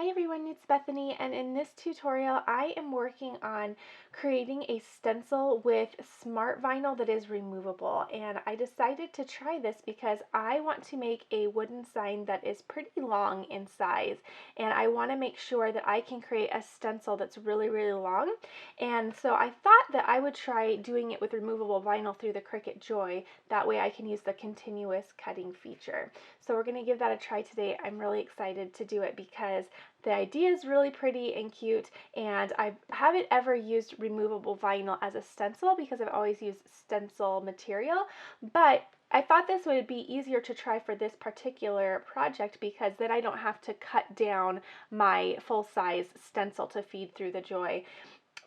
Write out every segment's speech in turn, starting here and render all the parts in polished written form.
Hi everyone, it's Bethany, and in this tutorial I am working on creating a stencil with smart vinyl that is removable. And I decided to try this because I want to make a wooden sign that is pretty long in size, and I want to make sure that I can create a stencil that's really long. And so I thought that I would try doing it with removable vinyl through the Cricut Joy. That way I can use the continuous cutting feature. So we're going to give that a try today. I'm really excited to do it because the idea is really pretty and cute, and I haven't ever used removable vinyl as a stencil because I've always used stencil material, but I thought this would be easier to try for this particular project because then I don't have to cut down my full-size stencil to feed through the Joy,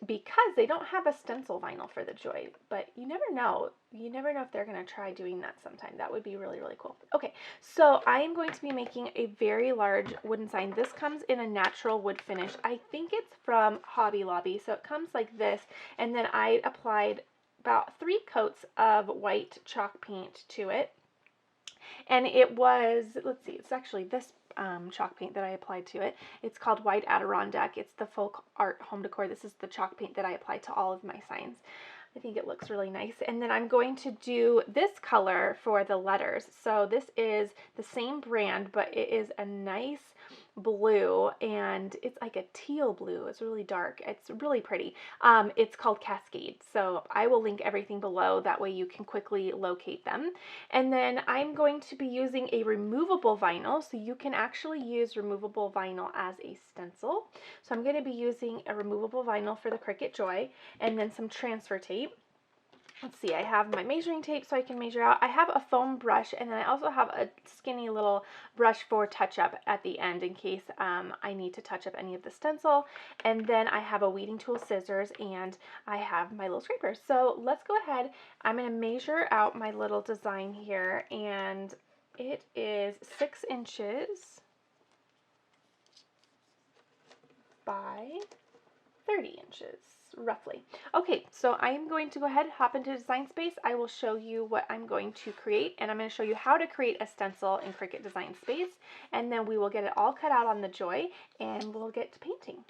because they don't have a stencil vinyl for the Joy, but you never know. You never know if they're going to try doing that sometime. That would be really cool. Okay, so I am going to be making a very large wooden sign. This comes in a natural wood finish. I think it's from Hobby Lobby. So it comes like this, and then I applied about 3 coats of white chalk paint to it. And it was, let's see, it's actually this chalk paint that I applied to it. It's called White Adirondack. It's the Folk Art Home Decor. This is the chalk paint that I applied to all of my signs. I think it looks really nice. And then I'm going to do this color for the letters. So this is the same brand, but it is a nice blue, and it's like a teal blue. It's really dark. It's really pretty. It's called Cascade. So I will link everything below. That way you can quickly locate them. And then I'm going to be using a removable vinyl. So you can actually use removable vinyl as a stencil. So I'm going to be using a removable vinyl for the Cricut Joy, and then some transfer tape. Let's see, I have my measuring tape so I can measure out. I have a foam brush, and then I also have a skinny little brush for touch-up at the end in case I need to touch up any of the stencil. And then I have a weeding tool, scissors, and I have my little scraper. So let's go ahead. I'm going to measure out my little design here, and it is 6 inches by 30 inches, roughly. Okay, so I'm going to go ahead, hop into Design Space. I will show you what I'm going to create, and I'm going to show you how to create a stencil in Cricut Design Space, and then we will get it all cut out on the Joy, and we'll get to painting.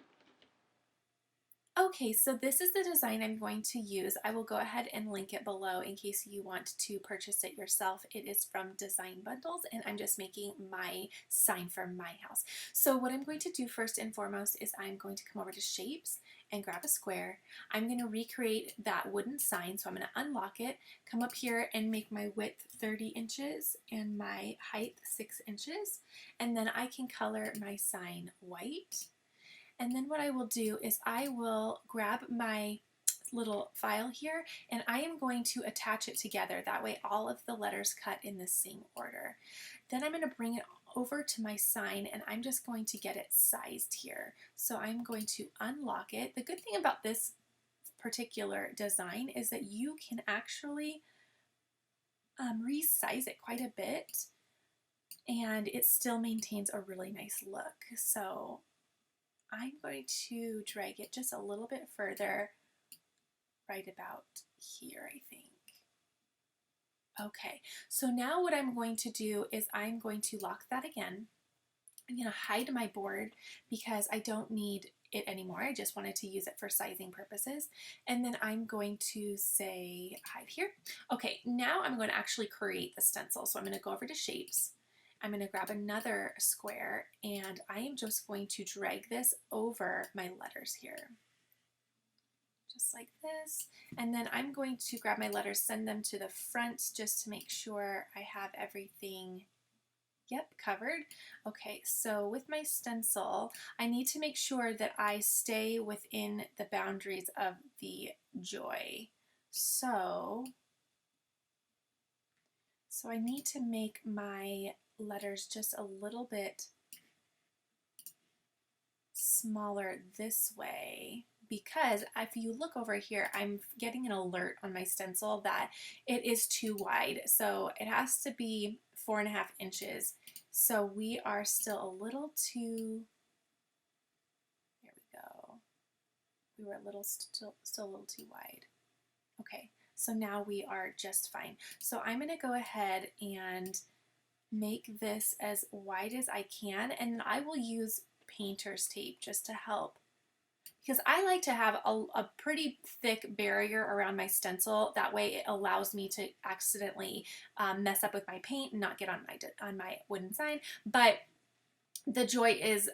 Okay, so this is the design I'm going to use. I will go ahead and link it below in case you want to purchase it yourself. It is from Design Bundles, and I'm just making my sign for my house. So what I'm going to do first and foremost is I'm going to come over to Shapes and grab a square. I'm going to recreate that wooden sign, so I'm going to unlock it, come up here and make my width 30 inches and my height 6 inches, and then I can color my sign white. And then what I will do is I will grab my little file here, and I am going to attach it together. That way all of the letters cut in the same order. Then I'm going to bring it over to my sign, and I'm just going to get it sized here. So I'm going to unlock it. The good thing about this particular design is that you can actually resize it quite a bit, and it still maintains a really nice look. So I'm going to drag it just a little bit further, right about here, I think. Okay, so now what I'm going to do is I'm going to lock that again. I'm going to hide my board because I don't need it anymore. I just wanted to use it for sizing purposes. And then I'm going to say hide here. Okay, now I'm going to actually create the stencil. So I'm going to go over to Shapes. I'm going to grab another square, and I am just going to drag this over my letters here. Just like this. And then I'm going to grab my letters, send them to the front just to make sure I have everything, covered. Okay, so with my stencil, I need to make sure that I stay within the boundaries of the Joy. So I need to make my letters just a little bit smaller this way, because if you look over here, I'm getting an alert on my stencil that it is too wide. So it has to be 4.5 inches. So we are still a little too, there we go. We were still a little too wide. Okay, so now we are just fine. So I'm going to go ahead and make this as wide as I can, and I will use painter's tape just to help, because I like to have a pretty thick barrier around my stencil. That way it allows me to accidentally mess up with my paint and not get on my wooden sign. But the joy is,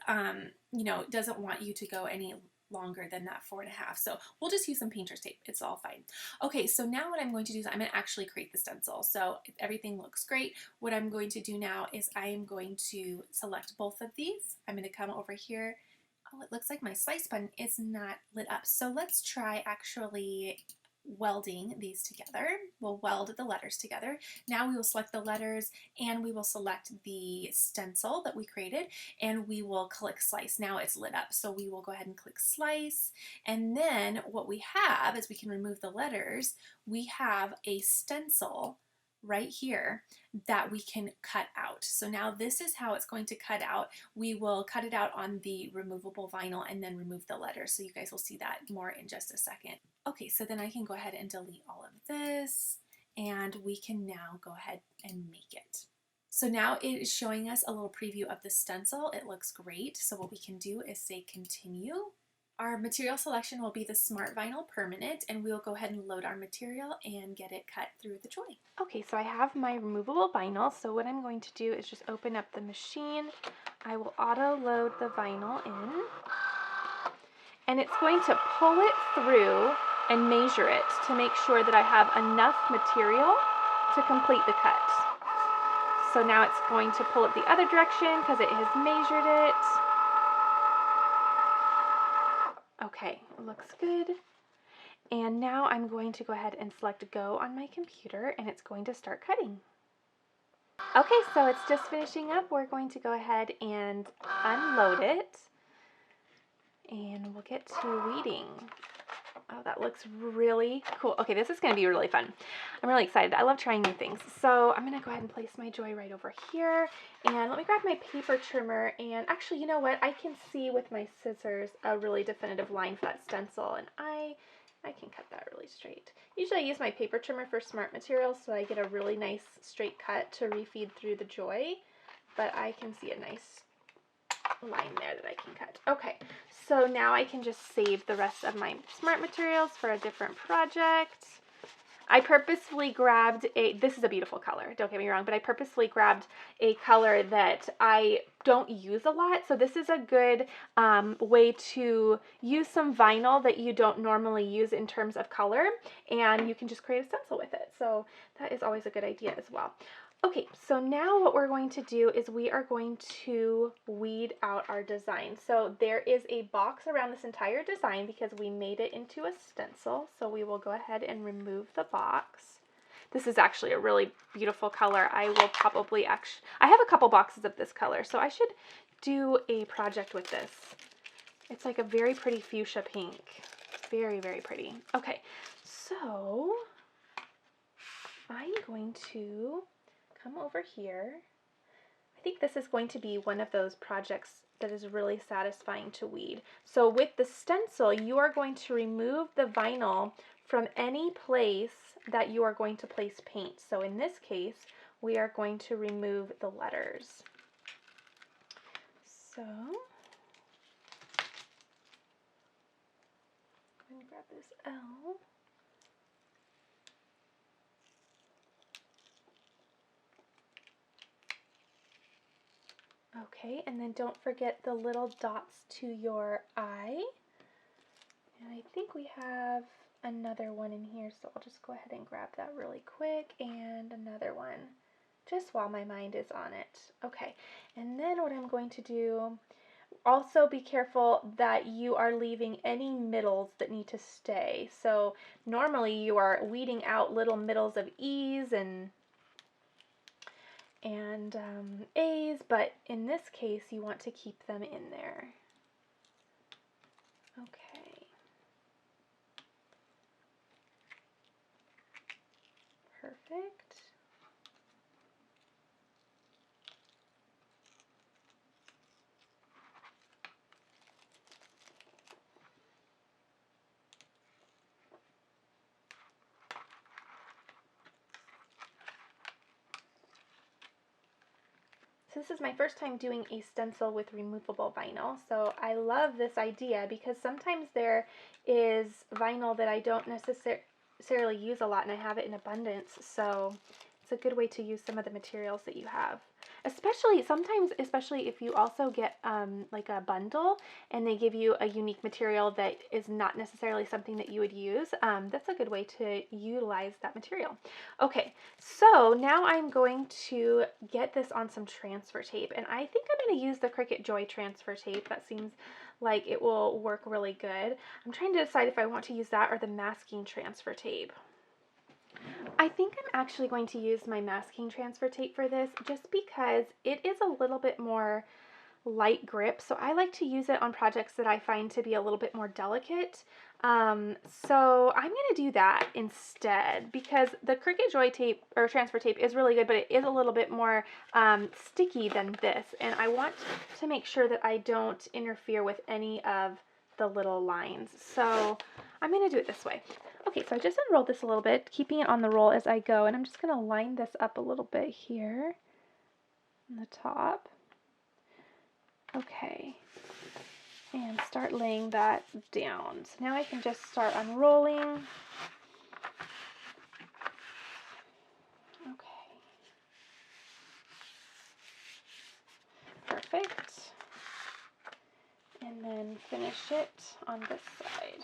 you know, doesn't want you to go any longer than that 4.5. So we'll just use some painter's tape. It's all fine. Okay, so now what I'm going to do is I'm going to actually create the stencil. So if everything looks great, what I'm going to do now is I am going to select both of these. I'm going to come over here. Oh, it looks like my slice button is not lit up. So let's try actually welding these together. We'll weld the letters together. Now we will select the letters and we will select the stencil that we created and we will click slice. Now it's lit up. So we will go ahead and click slice. And then what we have is we can remove the letters. We have a stencil right here that we can cut out. So now this is how it's going to cut out. We will cut it out on the removable vinyl and then remove the letters. So you guys will see that more in just a second. Okay, so then I can go ahead and delete all of this and we can now go ahead and make it. So now it is showing us a little preview of the stencil. It looks great. So what we can do is say continue. Our material selection will be the Smart Vinyl Permanent, and we'll go ahead and load our material and get it cut through the joy. Okay, so I have my removable vinyl, so what I'm going to do is just open up the machine. I will auto load the vinyl in, and it's going to pull it through and measure it to make sure that I have enough material to complete the cut. So now it's going to pull it the other direction because it has measured it. Okay, looks good. And now I'm going to go ahead and select go on my computer and it's going to start cutting. Okay, so it's just finishing up. We're going to go ahead and unload it and we'll get to weeding. Oh, that looks really cool. Okay, this is going to be really fun. I'm really excited. I love trying new things. So I'm going to go ahead and place my joy right over here. And let me grab my paper trimmer. And actually, you know what? I can see with my scissors a really definitive line for that stencil. And I can cut that really straight. Usually I use my paper trimmer for smart materials so I get a really nice straight cut to refeed through the joy. But I can see a nice line there that I can cut. Okay, so now I can just save the rest of my smart materials for a different project. I purposefully grabbed this is a beautiful color, don't get me wrong, but I purposefully grabbed a color that I don't use a lot. So this is a good way to use some vinyl that you don't normally use in terms of color, and you can just create a stencil with it. So that is always a good idea as well. Okay, so now what we're going to do is we are going to weed out our design. So there is a box around this entire design because we made it into a stencil. So we will go ahead and remove the box. This is actually a really beautiful color. I will probably I have a couple boxes of this color, so I should do a project with this. It's like a very pretty fuchsia pink. Very, very pretty. Okay, so I'm going to come over here. I think this is going to be one of those projects that is really satisfying to weed. So with the stencil, you are going to remove the vinyl from any place that you are going to place paint. So in this case, we are going to remove the letters. So, I'm going to grab this L. Okay, and then don't forget the little dots to your eye. And I think we have another one in here, so I'll just go ahead and grab that really quick, and another one, just while my mind is on it. Okay, and then what I'm going to do, also be careful that you are leaving any middles that need to stay. So normally you are weeding out little middles of E's and A's, but in this case you want to keep them in there. Okay. Perfect. So this is my first time doing a stencil with removable vinyl. So I love this idea because sometimes there is vinyl that I don't necessarily use a lot and I have it in abundance. So it's a good way to use some of the materials that you have. Especially if you also get like a bundle and they give you a unique material that is not necessarily something that you would use, that's a good way to utilize that material. Okay, so now I'm going to get this on some transfer tape, and I think I'm going to use the Cricut Joy transfer tape. That seems like it will work really good. I'm trying to decide if I want to use that or the masking transfer tape. I think I'm actually going to use my masking transfer tape for this just because it is a little bit more light grip. So I like to use it on projects that I find to be a little bit more delicate. So I'm going to do that instead because the Cricut Joy tape or transfer tape is really good, but it is a little bit more sticky than this. And I want to make sure that I don't interfere with any of the little lines. So I'm going to do it this way. Okay, so I just unrolled this a little bit, keeping it on the roll as I go, and I'm just going to line this up a little bit here on the top. Okay, and start laying that down. So now I can just start unrolling. Okay, perfect. And then finish it on this side.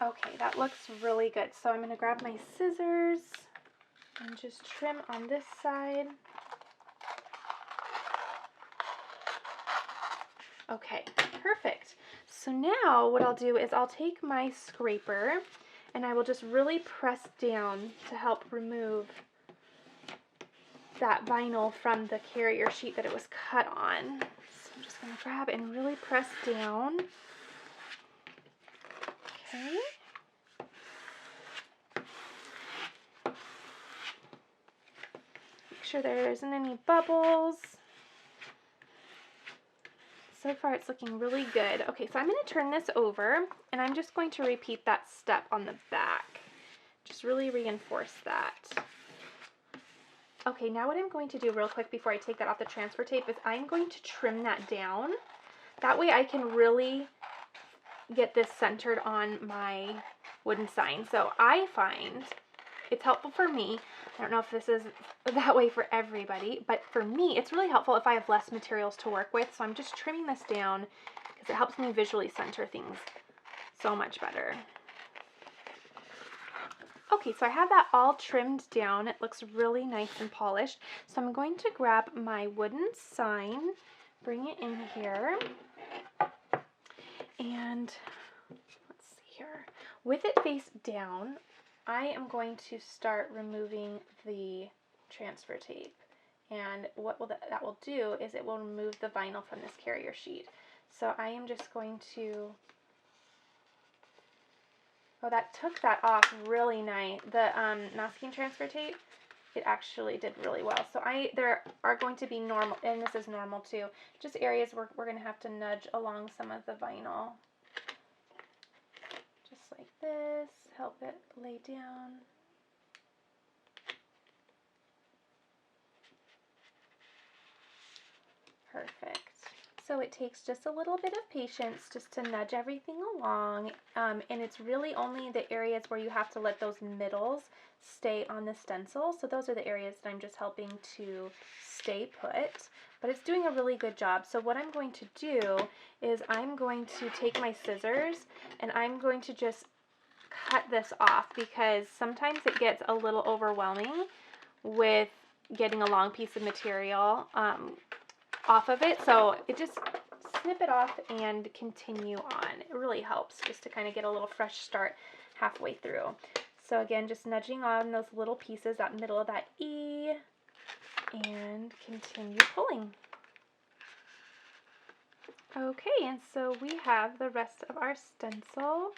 Okay, that looks really good. So I'm going to grab my scissors and just trim on this side. Okay, perfect. So now what I'll do is I'll take my scraper and I will just really press down to help remove that vinyl from the carrier sheet that it was cut on. So I'm just going to grab and really press down. Okay. Make sure there isn't any bubbles. So far it's looking really good. Okay, so I'm going to turn this over and I'm just going to repeat that step on the back. Just really reinforce that. Okay, now what I'm going to do real quick before I take that off the transfer tape is I'm going to trim that down. That way I can really get this centered on my wooden sign. So I find it's helpful for me. I don't know if this is that way for everybody, but for me, it's really helpful if I have less materials to work with. So I'm just trimming this down because it helps me visually center things so much better. Okay, so I have that all trimmed down. It looks really nice and polished. So I'm going to grab my wooden sign, bring it in here, and let's see here. With it face down, I am going to start removing the transfer tape. And what that will do is it will remove the vinyl from this carrier sheet. So I am just going to, oh, that took that off really nice. The masking transfer tape, it actually did really well. So there are going to be normal, and this is normal too, just areas where we're going to have to nudge along some of the vinyl. Just like this, help it lay down. Perfect. So it takes just a little bit of patience just to nudge everything along, and it's really only the areas where you have to let those middles stay on the stencil. So those are the areas that I'm just helping to stay put, but it's doing a really good job. So what I'm going to do is I'm going to take my scissors and I'm going to just cut this off because sometimes it gets a little overwhelming with getting a long piece of material off of it. So it just snip it off and continue on. It really helps just to kind of get a little fresh start halfway through. So again, just nudging on those little pieces, that middle of that E, and continue pulling. Okay, and so we have the rest of our stencil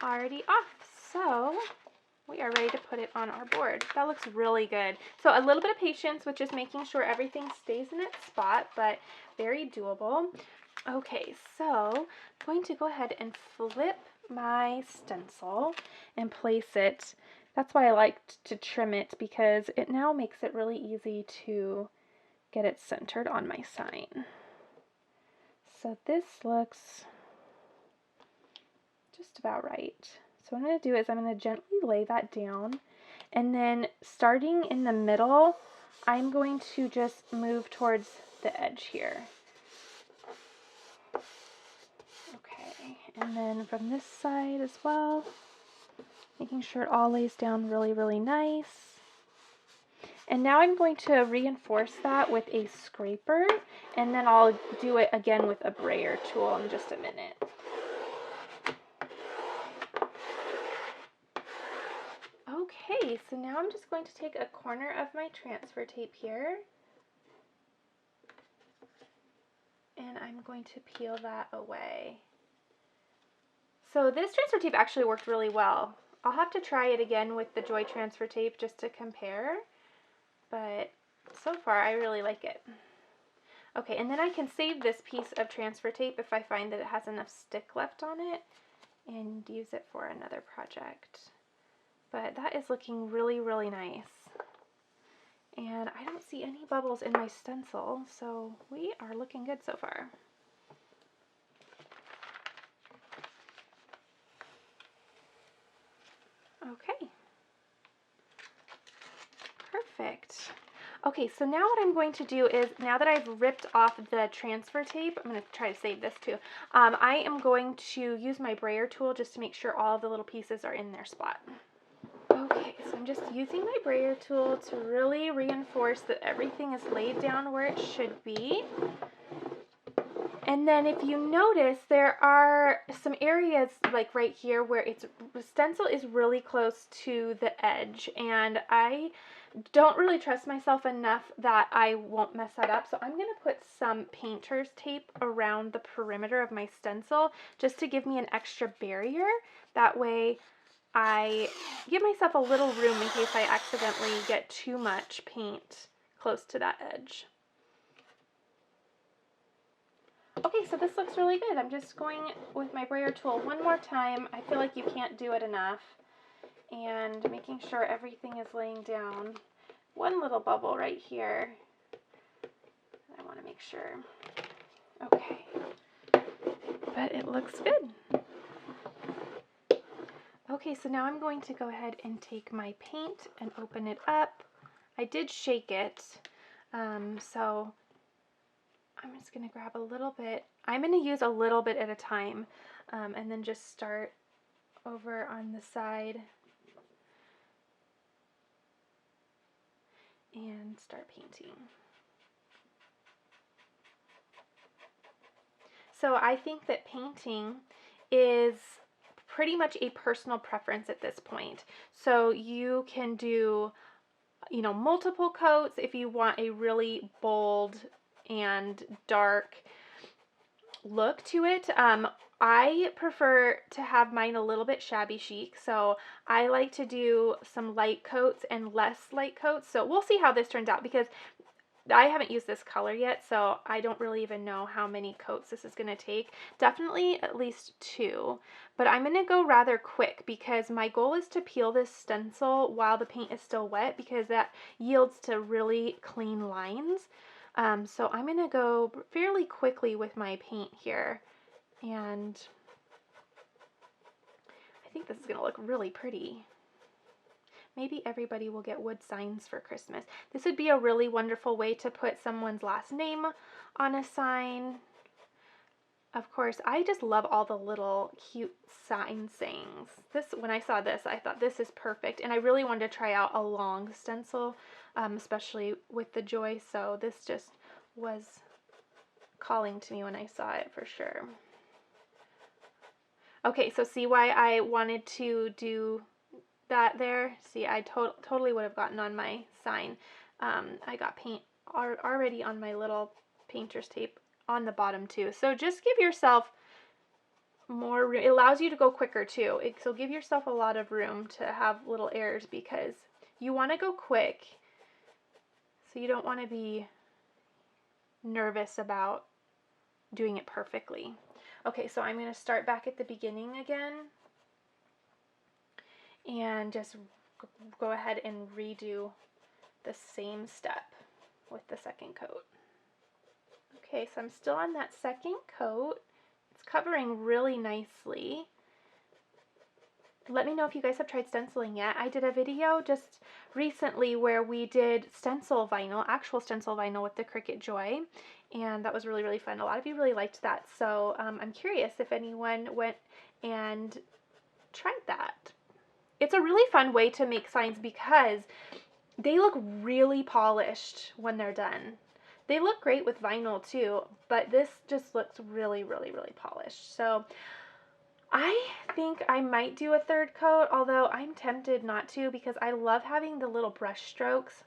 already off. So we are ready to put it on our board. That looks really good. So a little bit of patience with just making sure everything stays in its spot, but very doable. Okay, so I'm going to go ahead and flip my stencil and place it That's why I liked to trim it, because it now makes it really easy to get it centered on my sign. So this looks just about right. So what I'm going to do is I'm going to gently lay that down, and then starting in the middle, I'm going to just move towards the edge here. Okay, and then from this side as well, making sure it all lays down really, really nice. And now I'm going to reinforce that with a scraper, and then I'll do it again with a brayer tool in just a minute. Okay, so now I'm just going to take a corner of my transfer tape here, and I'm going to peel that away. So this transfer tape actually worked really well. I'll have to try it again with the Joy transfer tape just to compare, but so far I really like it. Okay, and then I can save this piece of transfer tape if I find that it has enough stick left on it and use it for another project. But that is looking really, really nice. And I don't see any bubbles in my stencil, so we are looking good so far. Okay. Perfect. Okay, so now what I'm going to do is, now that I've ripped off the transfer tape, I'm going to try to save this too. I am going to use my brayer tool just to make sure all of the little pieces are in their spot. Okay, so I'm just using my brayer tool to really reinforce that everything is laid down where it should be. And then if you notice, there are some areas like right here where the stencil is really close to the edge, and I don't really trust myself enough that I won't mess that up. So I'm going to put some painter's tape around the perimeter of my stencil just to give me an extra barrier. That way I give myself a little room in case I accidentally get too much paint close to that edge. Okay, so this looks really good. I'm just going with my brayer tool one more time. I feel like you can't do it enough. And making sure everything is laying down. One little bubble right here. I want to make sure. Okay. But it looks good. Okay, so now I'm going to go ahead and take my paint and open it up. I did shake it, so I'm just going to grab a little bit. I'm going to use a little bit at a time, and then just start over on the side and start painting. So I think that painting is pretty much a personal preference at this point. So you can do, multiple coats if you want a really bold and dark look to it. I prefer to have mine a little bit shabby chic, so I like to do some light coats and less light coats. So we'll see how this turns out, because I haven't used this color yet, so I don't really even know how many coats this is going to take. Definitely at least 2, but I'm going to go rather quick because my goal is to peel this stencil while the paint is still wet, because that yields to really clean lines. So I'm going to go fairly quickly with my paint here, and I think this is going to look really pretty. Maybe everybody will get wood signs for Christmas. This would be a really wonderful way to put someone's last name on a sign. Of course, I just love all the little cute sign sayings. When I saw this, I thought this is perfect, and I really wanted to try out a long stencil, especially with the Joy, so this just was calling to me when I saw it for sure. Okay, so see why I wanted to do that there? See, I totally would have gotten on my sign. I got paint already on my little painter's tape on the bottom too. So just give yourself more room. It allows you to go quicker too. So give yourself a lot of room to have little errors, because you want to go quick. So you don't want to be nervous about doing it perfectly. Okay, so I'm going to start back at the beginning again and just go ahead and redo the same step with the second coat. Okay, so I'm still on that second coat. It's covering really nicely. Let me know if you guys have tried stenciling yet. I did a video just recently where we did stencil vinyl, actual stencil vinyl with the Cricut Joy, and that was really, really fun. A lot of you really liked that, so I'm curious if anyone went and tried that. It's a really fun way to make signs because they look really polished when they're done. They look great with vinyl too, but this just looks really, really, really polished. So I think I might do a third coat, although I'm tempted not to because I love having the little brush strokes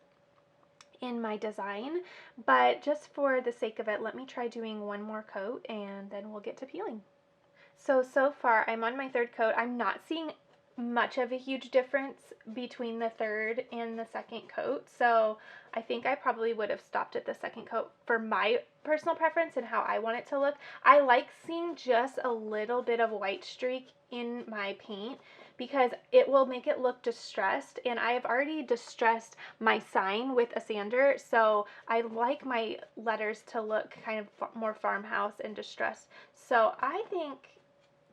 in my design. But just for the sake of it, let me try doing one more coat and then we'll get to peeling. So far I'm on my third coat. I'm not seeing much of a huge difference between the third and the second coat, so I think I probably would have stopped at the second coat for my personal preference and how I want it to look. I like seeing just a little bit of white streak in my paint because it will make it look distressed, and I have already distressed my sign with a sander, so I like my letters to look kind of more farmhouse and distressed. So I think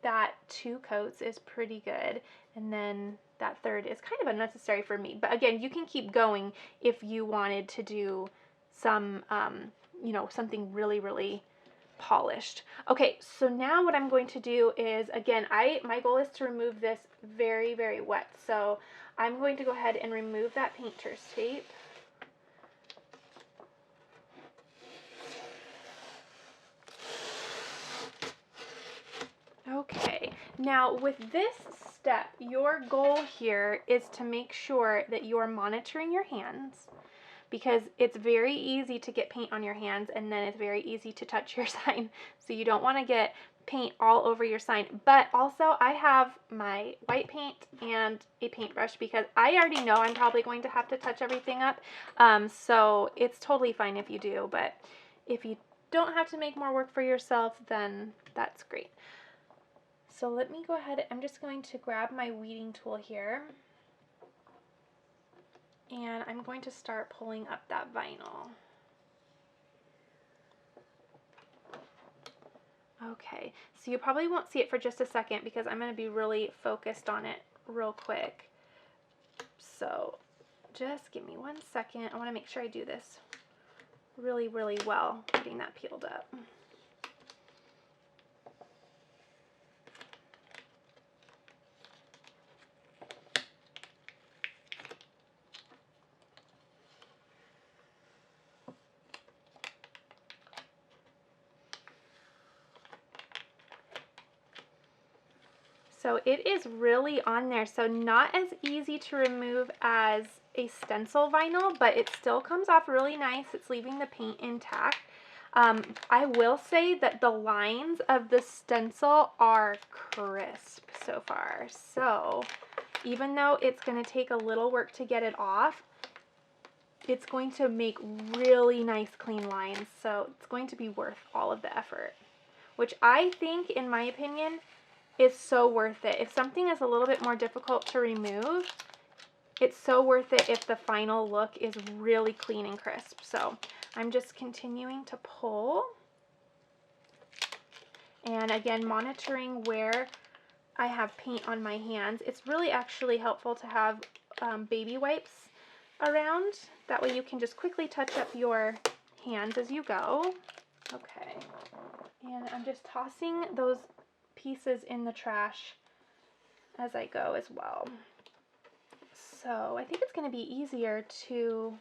that 2 coats is pretty good, and then that third is kind of unnecessary for me. But again, you can keep going if you wanted to do some, you know, something really, really polished. Okay, so now what I'm going to do is, again, my goal is to remove this very, very wet. So I'm going to go ahead and remove that painter's tape. Okay, now with this step, your goal here is to make sure that you're monitoring your hands, because it's very easy to get paint on your hands and then it's very easy to touch your sign. So you don't want to get paint all over your sign. But also I have my white paint and a paintbrush because I already know I'm probably going to have to touch everything up. So it's totally fine if you do, but if you don't have to make more work for yourself, then that's great. So let me go ahead, I'm just going to grab my weeding tool here, and I'm going to start pulling up that vinyl. Okay, so you probably won't see it for just a second because I'm going to be really focused on it real quick. So just give me 1 second. I want to make sure I do this really, really well, getting that peeled up. So it is really on there, so not as easy to remove as a stencil vinyl, but it still comes off really nice. It's leaving the paint intact. I will say that the lines of the stencil are crisp so far. So even though it's going to take a little work to get it off, it's going to make really nice clean lines. So it's going to be worth all of the effort, which I think, in my opinion, is so worth it. If something is a little bit more difficult to remove, it's so worth it if the final look is really clean and crisp. So I'm just continuing to pull. And again, monitoring where I have paint on my hands. It's really actually helpful to have baby wipes around. That way you can just quickly touch up your hands as you go. Okay. And I'm just tossing those pieces in the trash as I go as well. So I think it's going to be easier to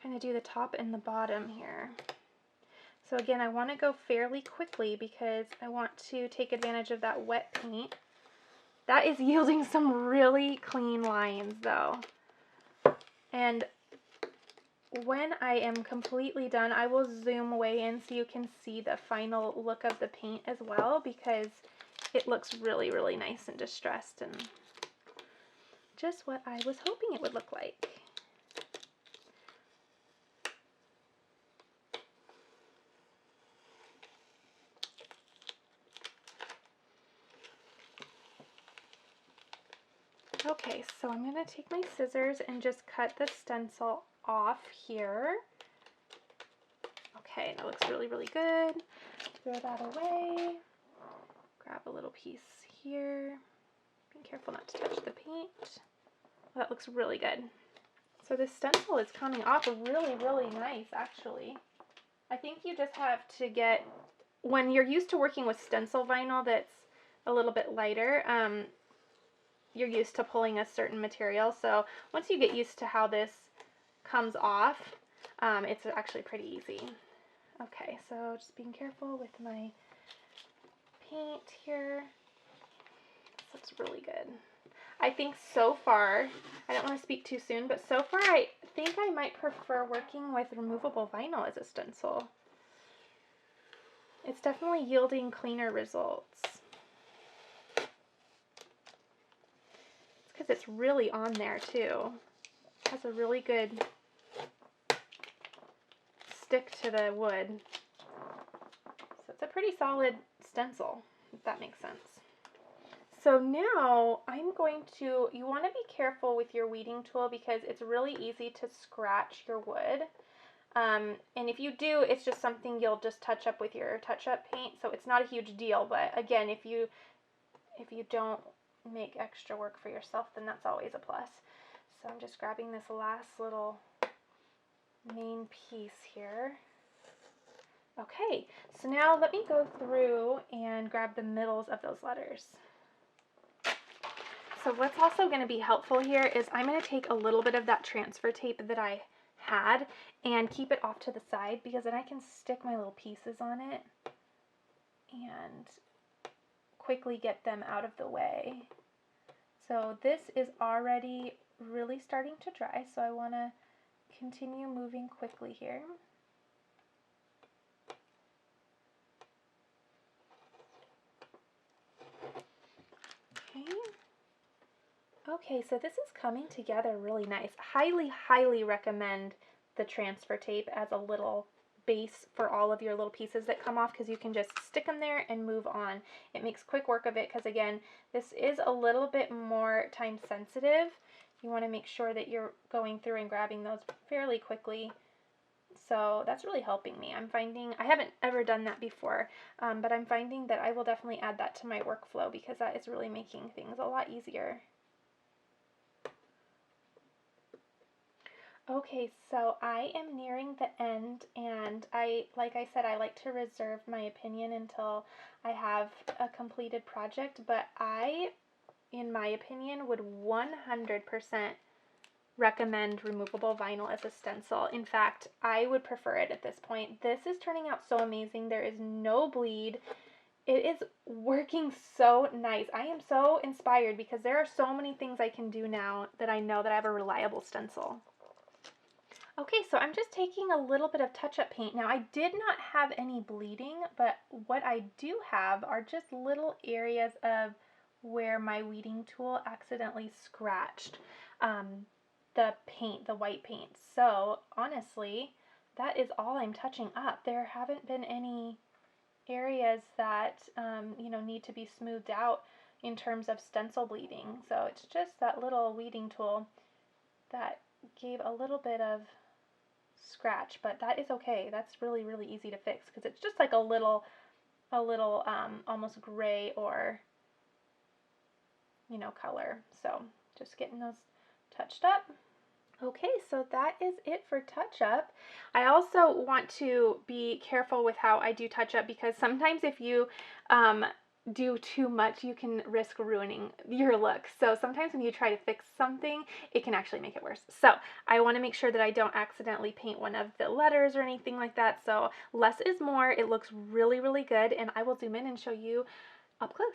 kind of do the top and the bottom here. So again, I want to go fairly quickly because I want to take advantage of that wet paint. That is yielding some really clean lines though. And when I am completely done, I will zoom way in so you can see the final look of the paint as well, because it looks really, really nice and distressed and just what I was hoping it would look like. Okay, so I'm going to take my scissors and just cut the stencil off here. Okay, that looks really, really good. Throw that away. Grab a little piece here. Be careful not to touch the paint. That looks really good. So this stencil is coming off really, really nice, actually. I think you just have to get, when you're used to working with stencil vinyl that's a little bit lighter, you're used to pulling a certain material. So once you get used to how this comes off, it's actually pretty easy. Okay, so just being careful with my paint here. This looks really good. I think so far, I don't want to speak too soon, but so far I think I might prefer working with removable vinyl as a stencil. It's definitely yielding cleaner results. It's because it's really on there too. It has a really good stick to the wood. So it's a pretty solid stencil, if that makes sense. So now I'm going to, you want to be careful with your weeding tool because it's really easy to scratch your wood. And if you do, it's just something you'll just touch up with your touch-up paint, so it's not a huge deal. But again, if you don't make extra work for yourself, then that's always a plus. So I'm just grabbing this last little main piece here. Okay, so now let me go through and grab the middles of those letters. So what's also going to be helpful here is I'm going to take a little bit of that transfer tape that I had and keep it off to the side, because then I can stick my little pieces on it and quickly get them out of the way. So this is already really starting to dry, so I want to continue moving quickly here. Okay. Okay, so this is coming together really nice. Highly, highly recommend the transfer tape as a little base for all of your little pieces that come off, because you can just stick them there and move on. It makes quick work of it because, again, this is a little bit more time sensitive. You want to make sure that you're going through and grabbing those fairly quickly. So that's really helping me. I'm finding, I haven't ever done that before, but I'm finding that I will definitely add that to my workflow because that is really making things a lot easier. Okay, so I am nearing the end, and like I said, I like to reserve my opinion until I have a completed project, but I, in my opinion, would 100% recommend removable vinyl as a stencil. In fact, I would prefer it at this point. This is turning out so amazing. There is no bleed. It is working so nice. I am so inspired because there are so many things I can do now that I know that I have a reliable stencil. Okay, so I'm just taking a little bit of touch-up paint. Now, I did not have any bleeding, but what I do have are just little areas of where my weeding tool accidentally scratched the paint, the white paint. So, honestly, that is all I'm touching up. There haven't been any areas that, need to be smoothed out in terms of stencil bleeding. So, it's just that little weeding tool that gave a little bit of scratch, but that is okay. That's really, really easy to fix because it's just like a little almost gray or color. So just getting those touched up. Okay, so that is it for touch up. I also want to be careful with how I do touch up because sometimes if you do too much, you can risk ruining your look. So sometimes when you try to fix something, it can actually make it worse. So I want to make sure that I don't accidentally paint one of the letters or anything like that. So less is more. It looks really, really good, and I will zoom in and show you up close.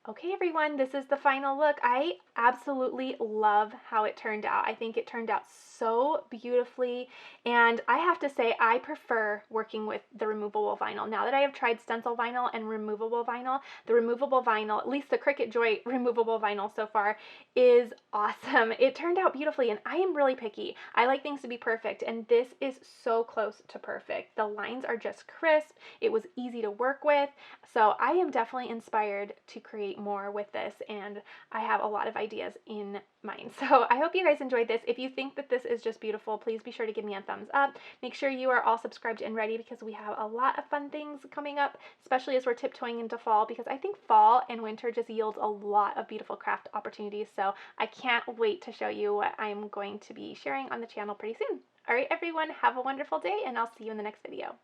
Okay, everyone, this is the final look. I absolutely love how it turned out. I think it turned out so beautifully, and I have to say I prefer working with the removable vinyl. Now that I have tried stencil vinyl and removable vinyl, the removable vinyl, at least the Cricut Joy removable vinyl so far, is awesome. It turned out beautifully, and I am really picky. I like things to be perfect, and this is so close to perfect. The lines are just crisp. It was easy to work with, so I am definitely inspired to create create more with this, and I have a lot of ideas in mind. So I hope you guys enjoyed this. If you think that this is just beautiful, please be sure to give me a thumbs up. Make sure you are all subscribed and ready because we have a lot of fun things coming up, especially as we're tiptoeing into fall, because I think fall and winter just yields a lot of beautiful craft opportunities. So I can't wait to show you what I'm going to be sharing on the channel pretty soon. All right, everyone, have a wonderful day, and I'll see you in the next video.